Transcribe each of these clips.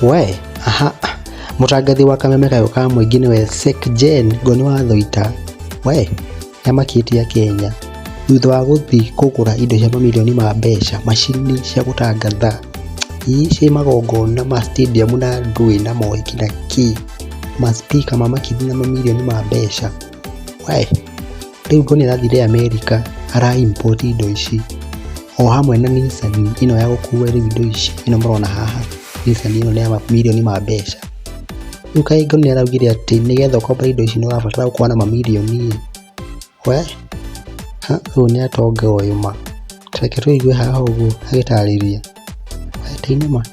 Wueh, Mutangathi wa Kameme FM Ngoni we Ngoni wa Thuita. Wueh, nĩamakitie Kenya thutha wa gũthi kũgũra indo cia mamirioni ma mbeca, macini cia gũtangatha cia magongona ma stadium na ndũĩ na mohiki na ki maspika mamakithi na mamirioni ma mbeca. Wueh, rĩu Ngoni arathire America ara-import indo ici o hamwe na Nissan ino ya gũkua indo ici ino mũrona haha. Nissan ino nĩ ya mamirioni ma mbeca. Rĩu kaĩ Ngoni araugire atĩ nĩgetha ũkombe indo ici nĩũrabatara gũkorwo na mamirioni. Wueh, rĩu nĩ atonga ũyũ ma. Reke tũigue haha ũguo agĩtarĩria.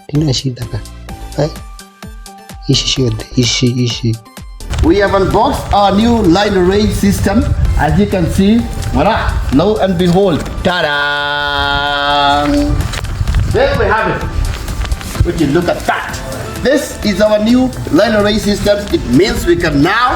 Tina cithaka. Ici ciothe ici. We have unboxed our new line array system. As you can see, voila, lo and behold, ta-da! There we have it. Would you look at that? This is our new line array system. It means we can now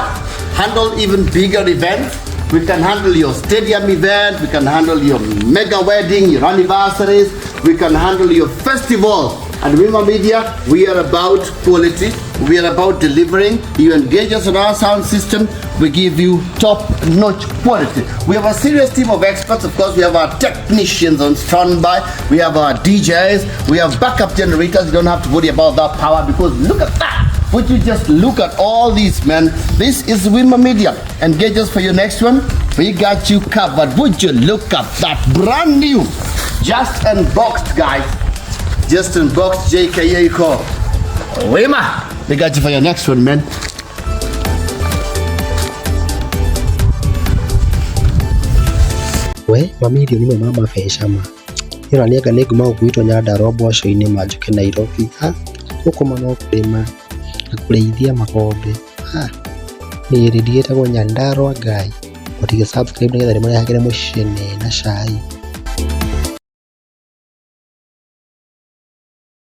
handle even bigger events. We can handle your stadium event. We can handle your mega wedding, your anniversaries. We can handle your festival. And Wueh Media, we are about quality. We are about delivering. You engage us on our sound system, we give you top-notch quality. We have a serious team of experts. Of course, we have our technicians on standby. We have our DJs. We have backup generators. You don't have to worry about that power because look at that. Would you just look at all these, man? This is Wueh Media. Engage us for your next one. We got you covered. Would you look at that? Brand new. Just unboxed, guys. Just unboxed JKA call. Wueh, we got you for your next one, man. Wueh, mamirioni ma mbeca ma. Ĩno nĩ anga nĩ nguma gũkuitwo Nyandarua mboco-inĩ manjuke Nairobi. Gũkoma no kũrĩma na kũrĩithia makombe. Nĩ rĩndigĩtagwo Nyandarua guy. Mũtige subscribe nĩgetha rĩmwe rĩhagĩre mũcene na cai.